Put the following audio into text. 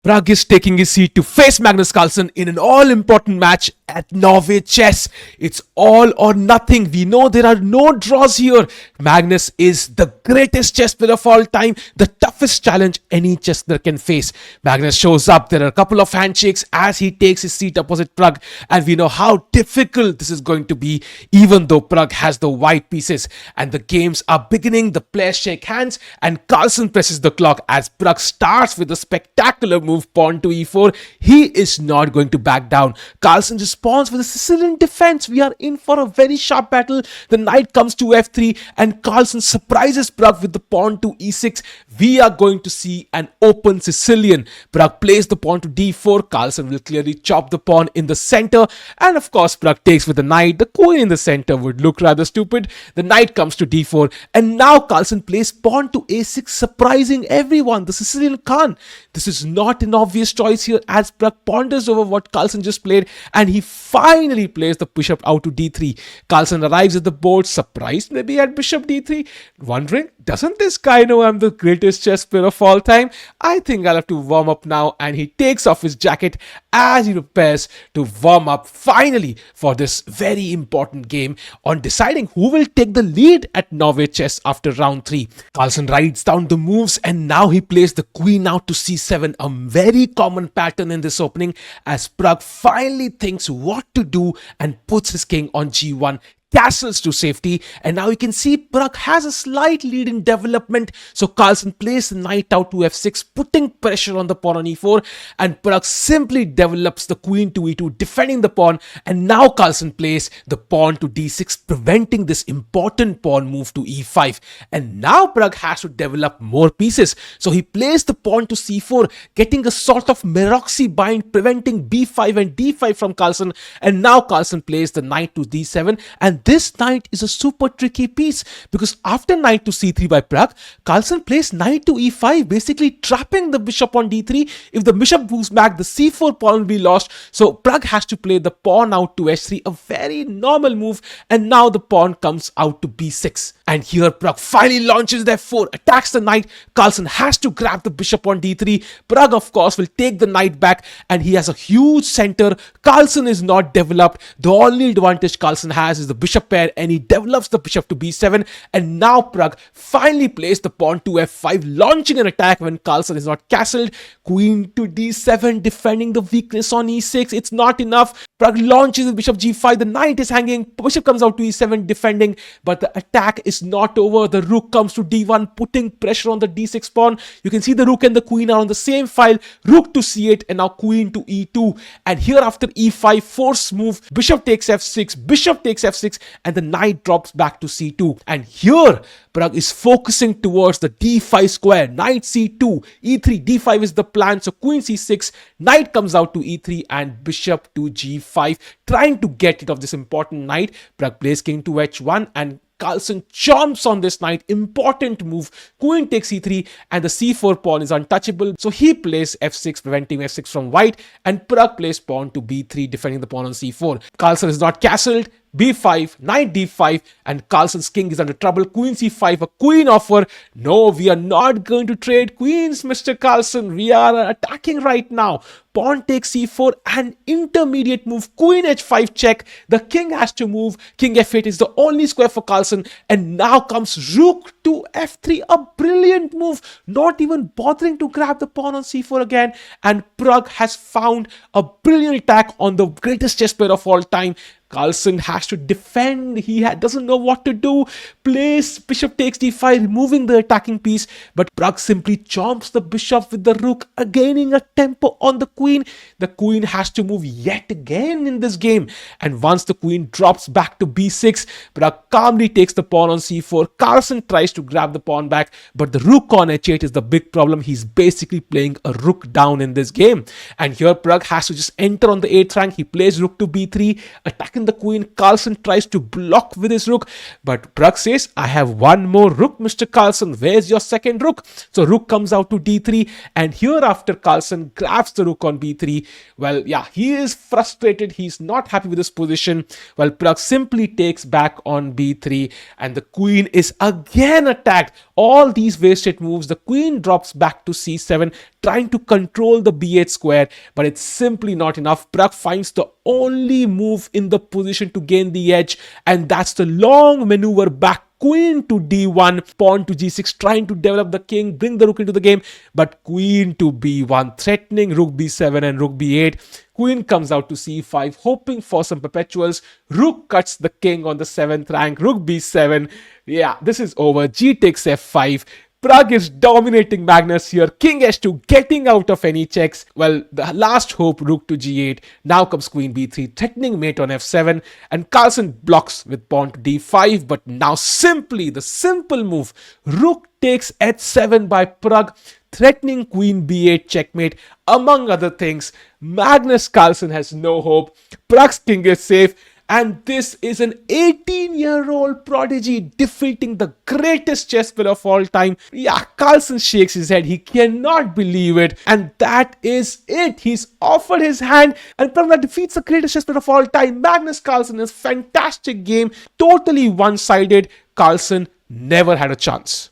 Pragg is taking his seat to face Magnus Carlsen in an all-important match at Norway Chess. It's all or nothing. We know there are no draws here. Magnus is the greatest chess player of all time, the toughest challenge any chess player can face. Magnus shows up. There are a couple of handshakes as he takes his seat opposite Pragg, and we know how difficult this is going to be, even though Pragg has the white pieces. And the games are beginning. The players shake hands, and Carlsen presses the clock as Pragg starts with a spectacular move, pawn to e4. He is not going to back down. Carlsen responds with a Sicilian defense. We are in for a very sharp battle. The knight comes to f3, and Carlsen surprises Pragg with the pawn to e6. We are going to see an open Sicilian. Pragg plays the pawn to d4. Carlsen will clearly chop the pawn in the center, and of course Pragg takes with the knight. The queen in the center would look rather stupid. The knight comes to d4, and now Carlsen plays pawn to a6, surprising everyone. The Sicilian Khan. This is not an obvious choice here as Pragg ponders over what Carlsen just played, and he finally plays the bishop out to d3. Carlsen arrives at the board, surprised maybe at bishop d3, wondering, doesn't this guy know I'm the greatest chess player of all time? I think I'll have to warm up now, and he takes off his jacket as he prepares to warm up finally for this very important game on deciding who will take the lead at Norway Chess after round 3. Carlsen writes down the moves, and now he plays the queen out to c7, a very common pattern in this opening as Pragg finally thinks what to do and puts his king on g1, castles to safety, and now you can see Pragg has a slight lead in development. So Carlsen plays the knight out to f6, putting pressure on the pawn on e4, and Pragg simply develops the queen to e2, defending the pawn, and now Carlsen plays the pawn to d6, preventing this important pawn move to e5. And now Pragg has to develop more pieces, so he plays the pawn to c4, getting a sort of Meroxy bind, preventing b5 and d5 from Carlsen. And now Carlsen plays the knight to d7, and this knight is a super tricky piece because after knight to c3 by Pragg, Carlsen plays knight to e5, basically trapping the bishop on d3. If the bishop moves back, the c4 pawn will be lost. So Pragg has to play the pawn out to h3, a very normal move, and now the pawn comes out to b6. And here Pragg finally launches the f4, attacks the knight. Carlsen has to grab the bishop on d3. Pragg, of course, will take the knight back, and he has a huge center. Carlsen is not developed. The only advantage Carlsen has is the bishop pair, and he develops the bishop to b7. And now Pragg finally plays the pawn to f5, launching an attack when Carlsen is not castled. Queen to d7, defending the weakness on e6. It's not enough. Pragg launches the bishop g5. The knight is hanging. Bishop comes out to e7, defending, but the attack is not over. The rook comes to d1, putting pressure on the d6 pawn. You can see the rook and the queen are on the same file. Rook to c8, and now queen to e2. And here after e5, force move, bishop takes f6, bishop takes f6, and the knight drops back to c2. And here Pragg is focusing towards the d5 square. Knight c2, e3, d5 is the plan. So queen c6, knight comes out to e3, and bishop to g5, trying to get rid of this important knight. Pragg plays king to h1, and Carlsen chomps on this knight. Important move. Queen takes e3, and the c4 pawn is untouchable. So he plays f6, preventing f6 from white, and Pragg plays pawn to b3, defending the pawn on c4. Carlsen is not castled. b5, knight d5, and Carlsen's king is under trouble. Queen c5, a queen offer. No, we are not going to trade queens, Mr. Carlsen. We are attacking right now. Pawn takes c4, an intermediate move. Queen h5 check. The king has to move. King f8 is the only square for Carlsen. And now comes rook to f3, a brilliant move. Not even bothering to grab the pawn on c4 again. And Pragg has found a brilliant attack on the greatest chess player of all time. Carlsen has to defend. He doesn't know what to do. Plays bishop takes d5, removing the attacking piece. But Pragg simply chomps the bishop with the rook, gaining a tempo on the queen. The queen has to move yet again in this game. And once the queen drops back to b6, Pragg calmly takes the pawn on c4. Carlsen tries to grab the pawn back, but the rook on h8 is the big problem. He's basically playing a rook down in this game. And here Pragg has to just enter on the 8th rank. He plays rook to b3, attacking the queen. Carlsen tries to block with his rook, but Pragg says, I have one more rook, Mr. Carlsen. Where's your second rook? So rook comes out to d3, and here after Carlsen grabs the rook on on b3. Well, yeah, he is frustrated. He's not happy with his position. Well, Pragg simply takes back on b3 and the queen is again attacked. All these wasted moves, the queen drops back to c7, trying to control the b8 square, but it's simply not enough. Pragg finds the only move in the position to gain the edge, and that's the long maneuver back. Queen to d1, pawn to g6, trying to develop the king, bring the rook into the game, but queen to b1, threatening rook b7 and rook b8. Queen comes out to c5, hoping for some perpetuals. Rook cuts the king on the 7th rank, rook b7. Yeah, this is over. G takes f5. Pragg is dominating Magnus here. King h2, getting out of any checks. Well, the last hope, rook to g8. Now comes queen b3, threatening mate on f7. And Carlsen blocks with pawn to d5. But now simply, the simple move, rook takes h7 by Pragg, threatening queen b8 checkmate. Among other things, Magnus Carlsen has no hope. Pragg's king is safe. And this is an 18-year-old prodigy defeating the greatest chess player of all time. Yeah, Carlsen shakes his head. He cannot believe it. And that is it. He's offered his hand and Pragg defeats the greatest chess player of all time. Magnus Carlsen is a fantastic game. Totally one-sided. Carlsen never had a chance.